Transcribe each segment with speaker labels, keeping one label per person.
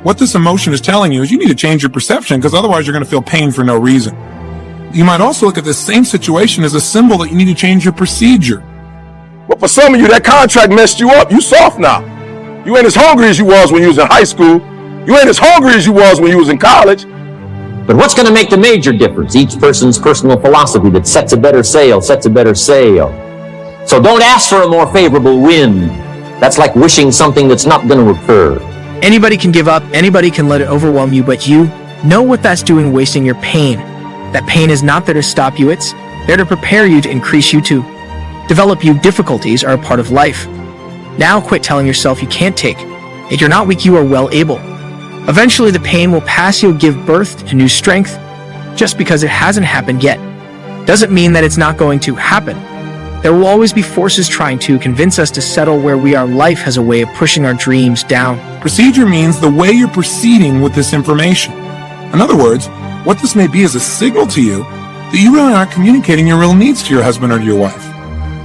Speaker 1: What this emotion is telling you is you need to change your perception, because otherwise you're going to feel pain for no reason. You might also look at this same situation as a symbol that you need to change your procedure.
Speaker 2: But for some of you, that contract messed you up. You soft now. You ain't as hungry as you was when you was in high school. You ain't as hungry as you was when you was in college.
Speaker 3: But what's going to make the major difference? Each person's personal philosophy that sets a better sail, sets a better sail. So don't ask for a more favorable wind. That's like wishing something that's not going to occur.
Speaker 4: Anybody can give up, anybody can let it overwhelm you, but you know what that's doing, wasting your pain. That pain is not there to stop you, it's there to prepare you, to increase you, to develop you. Difficulties are a part of life. Now quit telling yourself you can't take. If you're not weak, you are well able. Eventually the pain will pass. You'll give birth to new strength. Just because it hasn't happened yet doesn't mean that it's not going to happen. There will always be forces trying to convince us to settle where we are. Life has a way of pushing our dreams down.
Speaker 1: Procedure means the way you're proceeding with this information. In other words, what this may be is a signal to you that you really aren't communicating your real needs to your husband or to your wife.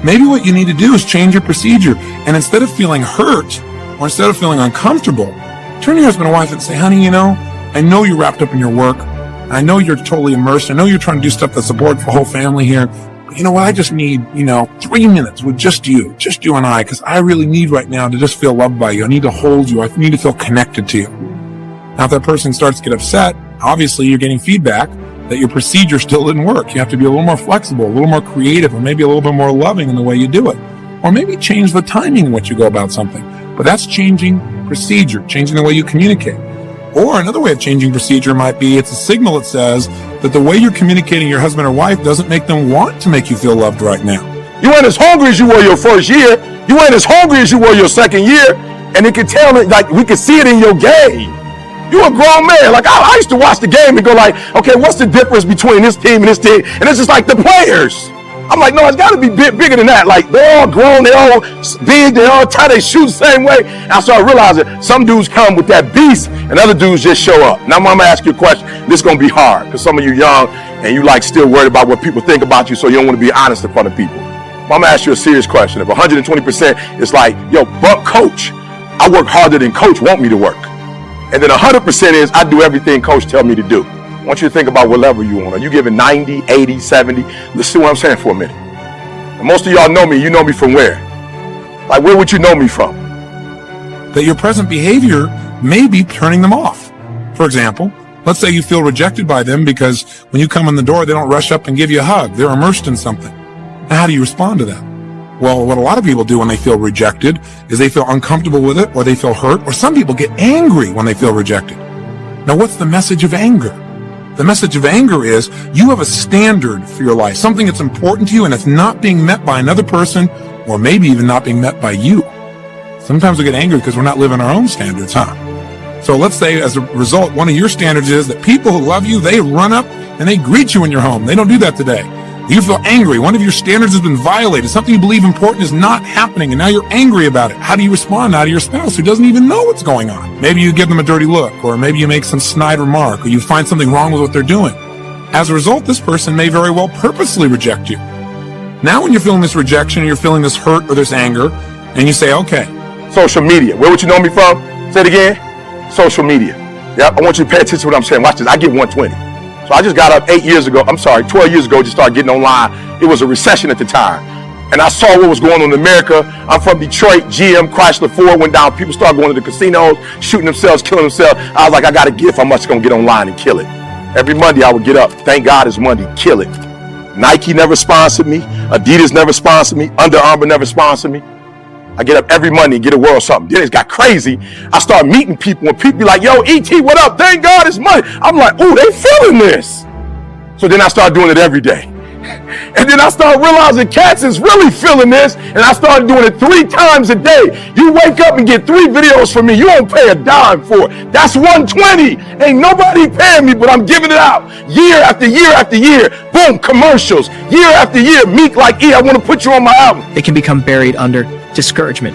Speaker 1: Maybe what you need to do is change your procedure, and instead of feeling hurt or instead of feeling uncomfortable, turn to your husband or wife and say, honey, I know you're wrapped up in your work. I know you're totally immersed. I know you're trying to do stuff that supports the whole family here. But you know what? I just need, 3 minutes with just you and I, because I really need right now to just feel loved by you. I need to hold you. I need to feel connected to you. Now, if that person starts to get upset, obviously you're getting feedback that your procedure still didn't work. You have to be a little more flexible, a little more creative, or maybe a little bit more loving in the way you do it. Or maybe change the timing in which you go about something. But that's changing procedure, changing the way you communicate. Or another way of changing procedure might be it's a signal that says that the way you're communicating your husband or wife doesn't make them want to make you feel loved right now.
Speaker 2: You ain't as hungry as you were your first year. You ain't as hungry as you were your second year. And it can tell it, like we can see it in your game. You a grown man. Like I used to watch the game and go like, okay, what's the difference between this team and this team? And it's just like the players. I'm like, no, it's got to be bigger than that. Like they're all grown, they're all big, they all tie their shoes the same way. And I started realizing some dudes come with that beast and other dudes just show up. Now I'm gonna ask you a question. This is gonna be hard because some of you young and you like still worried about what people think about you, so you don't want to be honest in front of people. But I'm gonna ask you a serious question. If 120% is like, yo, but coach, I work harder than coach want me to work. And then 100% is I do everything coach tell me to do. I want you to think about what level you on. Are you giving 90, 80, 70? Let's see what I'm saying for a minute. And most of y'all know me. You know me from where? Like, where would you know me from?
Speaker 1: That your present behavior may be turning them off. For example, let's say you feel rejected by them because when you come in the door, they don't rush up and give you a hug. They're immersed in something. Now, how do you respond to that? Well, what a lot of people do when they feel rejected is they feel uncomfortable with it, or they feel hurt, or some people get angry when they feel rejected. Now, what's the message of anger? The message of anger is you have a standard for your life, something that's important to you, and it's not being met by another person, or maybe even not being met by you. Sometimes we get angry because we're not living our own standards, huh? So let's say as a result, one of your standards is that people who love you, they run up and they greet you in your home. They don't do that today. You feel angry. One of your standards has been violated. Something you believe important is not happening, and now you're angry about it. How do you respond now to your spouse who doesn't even know what's going on? Maybe you give them a dirty look, or maybe you make some snide remark, or you find something wrong with what they're doing. As a result, this person may very well purposely reject you. Now when you're feeling this rejection, or you're feeling this hurt or this anger, and you say, okay.
Speaker 2: Social media. Where would you know me from? Say it again. Social media. Yeah, I want you to pay attention to what I'm saying. Watch this. I get 120. So I just got up 12 years ago, just started getting online. It was a recession at the time. And I saw what was going on in America. I'm from Detroit, GM, Chrysler, Ford went down. People started going to the casinos, shooting themselves, killing themselves. I was like, I got a gift. I'm just going to get online and kill it. Every Monday I would get up. Thank God it's Monday. Kill it. Nike never sponsored me. Adidas never sponsored me. Under Armour never sponsored me. I get up every Monday and get a world something. Then it got crazy. I start meeting people and people be like, yo, E.T., what up? Thank God it's money. I'm like, ooh, they feeling this. So then I start doing it every day. And then I start realizing cats is really feeling this. And I started doing it 3 times a day. You wake up and get 3 videos from me. You don't pay a dime for it. That's 120. Ain't nobody paying me, but I'm giving it out. Year after year after year. Boom, commercials. Year after year. Meek like, I want to put you on my album.
Speaker 4: They can become buried under discouragement,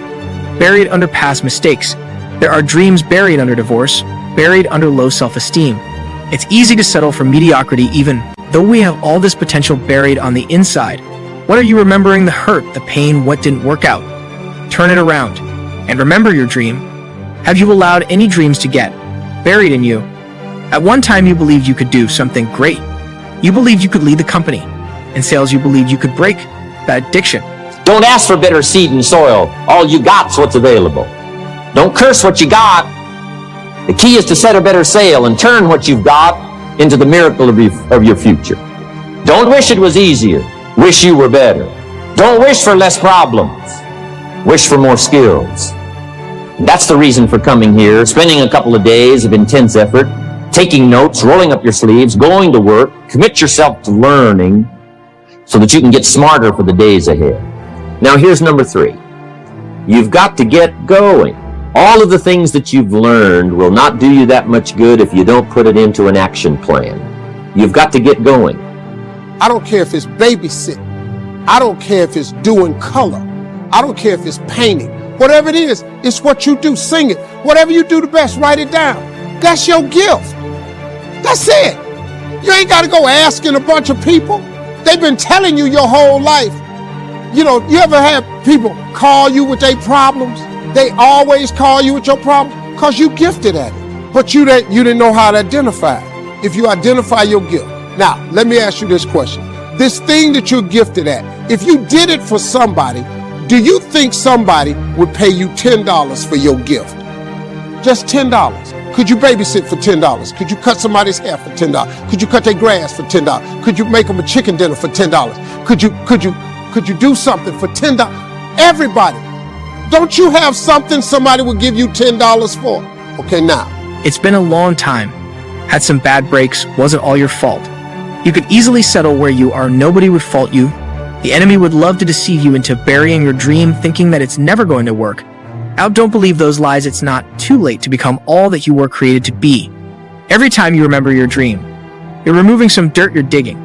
Speaker 4: buried under past mistakes. There are dreams buried under divorce, buried under low self-esteem. It's easy to settle for mediocrity even though we have all this potential buried on the inside. What are you remembering? The hurt, the pain, what didn't work out? Turn it around and remember your dream. Have you allowed any dreams to get buried in you. At one time, you believed you could do something great. You believed you could lead the company. In sales, you believed you could break that addiction.
Speaker 3: Don't ask for better seed and soil. All you got's what's available. Don't curse what you got. The key is to set a better sail and turn what you've got into the miracle of your future. Don't wish it was easier. Wish you were better. Don't wish for less problems. Wish for more skills. That's the reason for coming here, spending a couple of days of intense effort, taking notes, rolling up your sleeves, going to work, commit yourself to learning so that you can get smarter for the days ahead. Now here's number 3. You've got to get going. All of the things that you've learned will not do you that much good if you don't put it into an action plan. You've got to get going.
Speaker 5: I don't care if it's babysitting. I don't care if it's doing color. I don't care if it's painting. Whatever it is, it's what you do. Sing it. Whatever you do the best, write it down. That's your gift. That's it. You ain't got to go asking a bunch of people. They've been telling you your whole life. You know, you ever had people call you with their problems? They always call you with your problems because you gifted at it. But you didn't know how to identify it. If you identify your gift. Now, let me ask you this question. This thing that you're gifted at, if you did it for somebody, do you think somebody would pay you $10 for your gift? Just $10. Could you babysit for $10? Could you cut somebody's hair for $10? Could you cut their grass for $10? Could you make them a chicken dinner for $10? Could you do something for $10? Everybody. Don't you have something somebody would give you $10 for? Okay, now.
Speaker 4: It's been a long time. Had some bad breaks, wasn't all your fault. You could easily settle where you are, nobody would fault you. The enemy would love to deceive you into burying your dream, thinking that it's never going to work. Now don't believe those lies. It's not too late to become all that you were created to be. Every time you remember your dream, you're removing some dirt you're digging.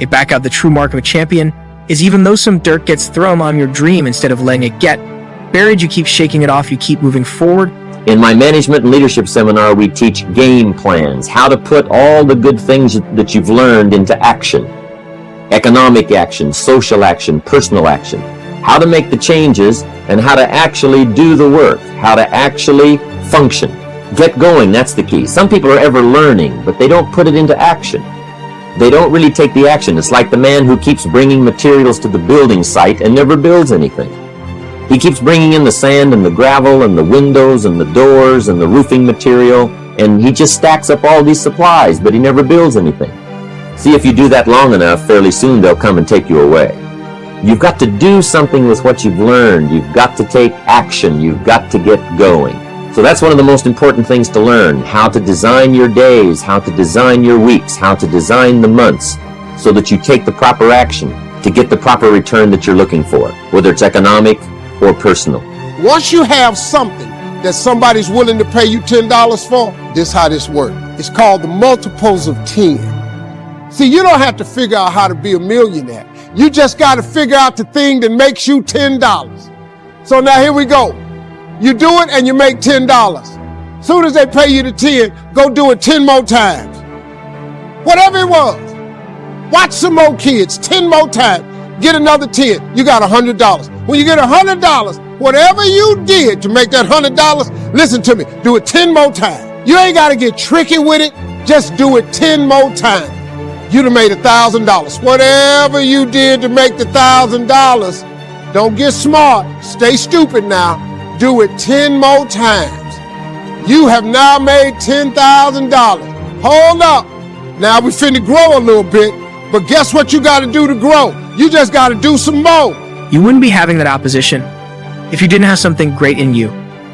Speaker 4: A back out the true mark of a champion is even though some dirt gets thrown on your dream, instead of letting it get buried, you keep shaking it off, you keep moving forward.
Speaker 3: In my management and leadership seminar, we teach game plans, how to put all the good things that you've learned into action. Economic action, social action, personal action. How to make the changes and how to actually do the work, how to actually function. Get going, that's the key. Some people are ever learning, but they don't put it into action. They don't really take the action. It's like the man who keeps bringing materials to the building site and never builds anything. He keeps bringing in the sand and the gravel and the windows and the doors and the roofing material, and he just stacks up all these supplies, but he never builds anything. See, if you do that long enough, fairly soon they'll come and take you away. You've got to do something with what you've learned. You've got to take action. You've got to get going. So that's one of the most important things to learn, how to design your days, how to design your weeks, how to design the months, so that you take the proper action to get the proper return that you're looking for, whether it's economic or personal.
Speaker 5: Once you have something that somebody's willing to pay you $10 for, this is how this works. It's called the multiples of 10. See, you don't have to figure out how to be a millionaire. You just got to figure out the thing that makes you $10. So now here we go. You do it and you make $10. Soon as they pay you the 10, go do it 10 more times. Whatever it was. Watch some more kids 10 more times. Get another 10. You got $100. When you get $100, whatever you did to make that $100, listen to me, do it 10 more times. You ain't got to get tricky with it. Just do it 10 more times. You'd have made $1,000. Whatever you did to make the $1,000, don't get smart. Stay stupid now. Do it 10 more times. You have now made $10,000. Hold up. Now we finna grow a little bit, but guess what you got to do to grow? You just got to do some more.
Speaker 4: You wouldn't be having that opposition if you didn't have something great in you.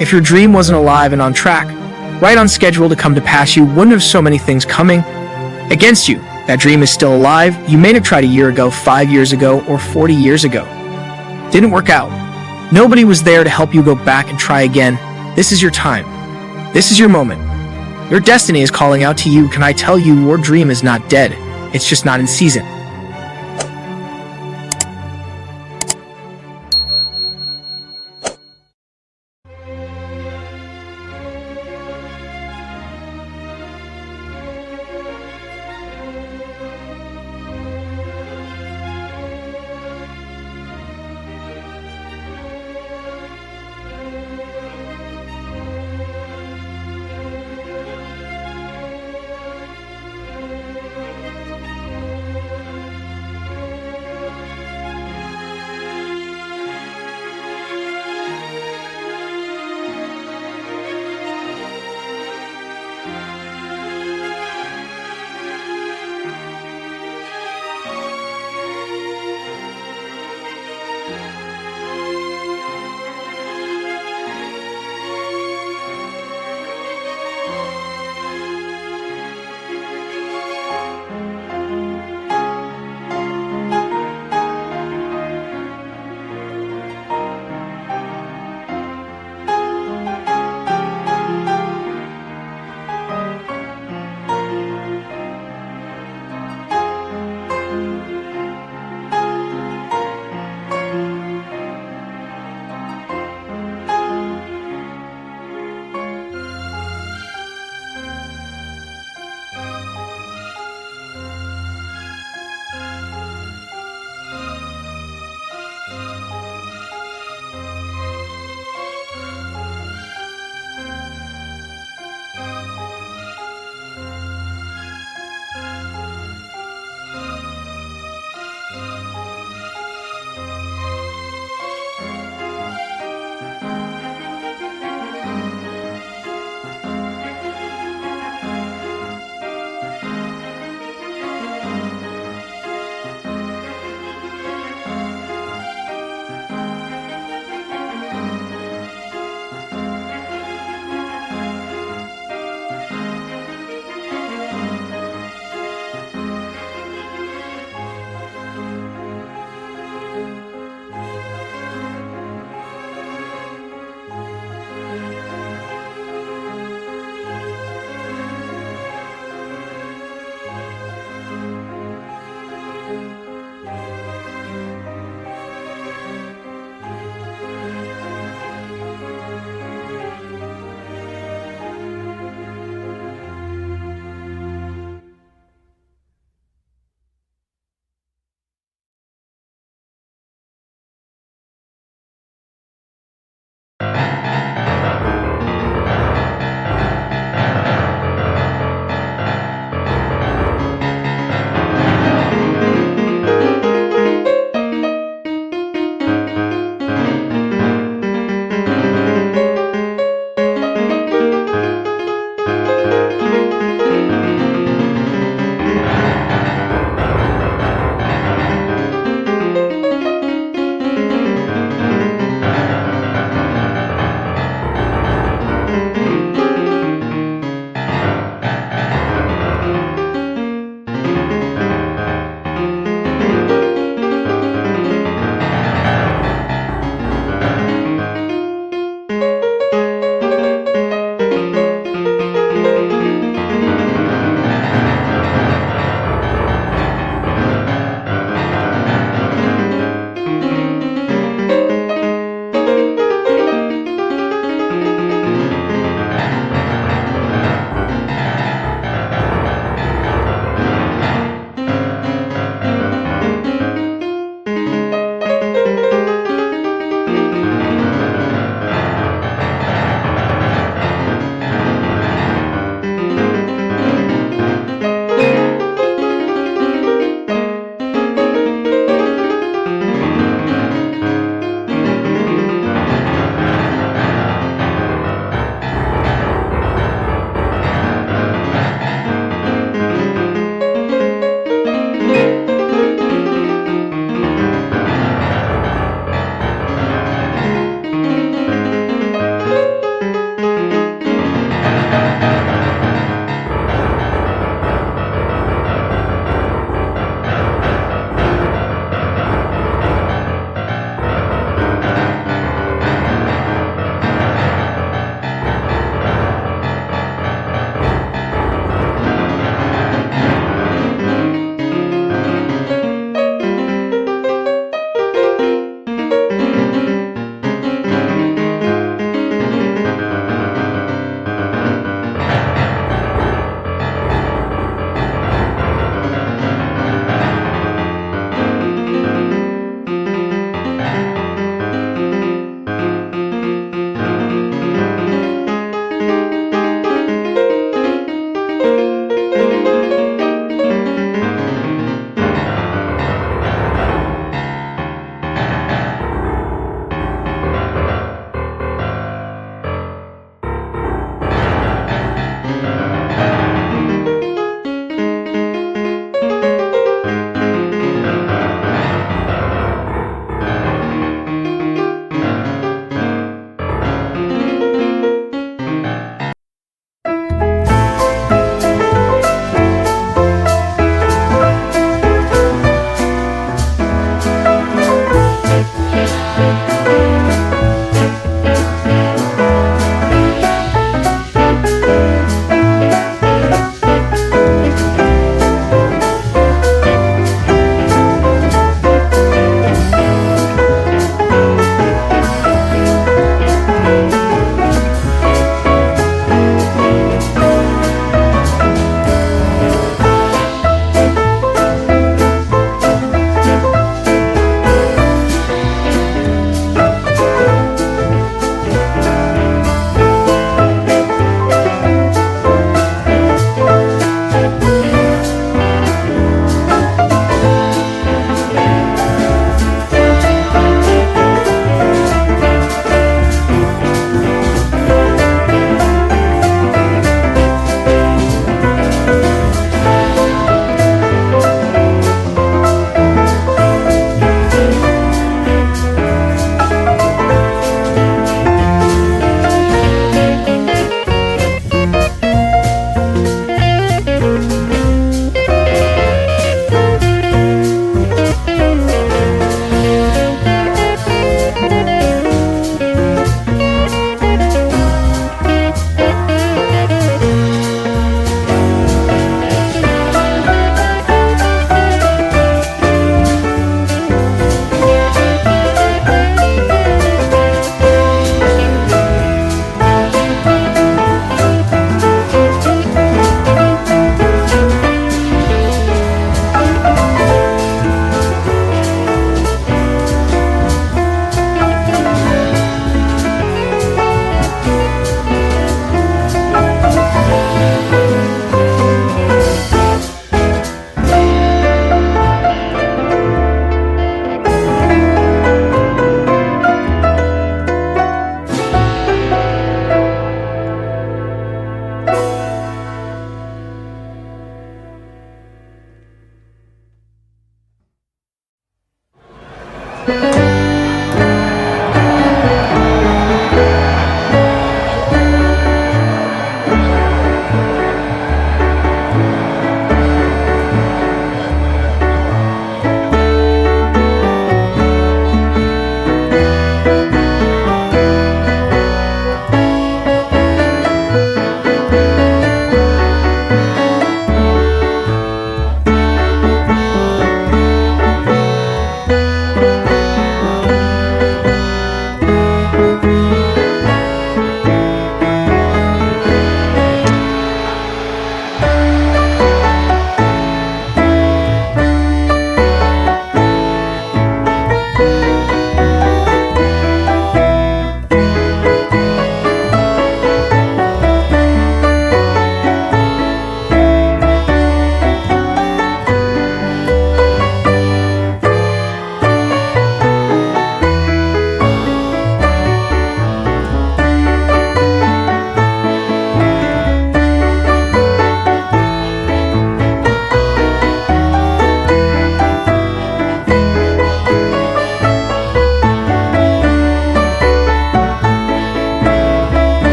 Speaker 4: If your dream wasn't alive and on track, right on schedule to come to pass, you wouldn't have so many things coming against you. That dream is still alive. You may have tried a year ago, 5 years ago, or 40 years ago. Didn't work out. Nobody was there to help you go back and try again. This is your time. This is your moment. Your destiny is calling out to you. Can I tell you, your dream is not dead. It's just not in season.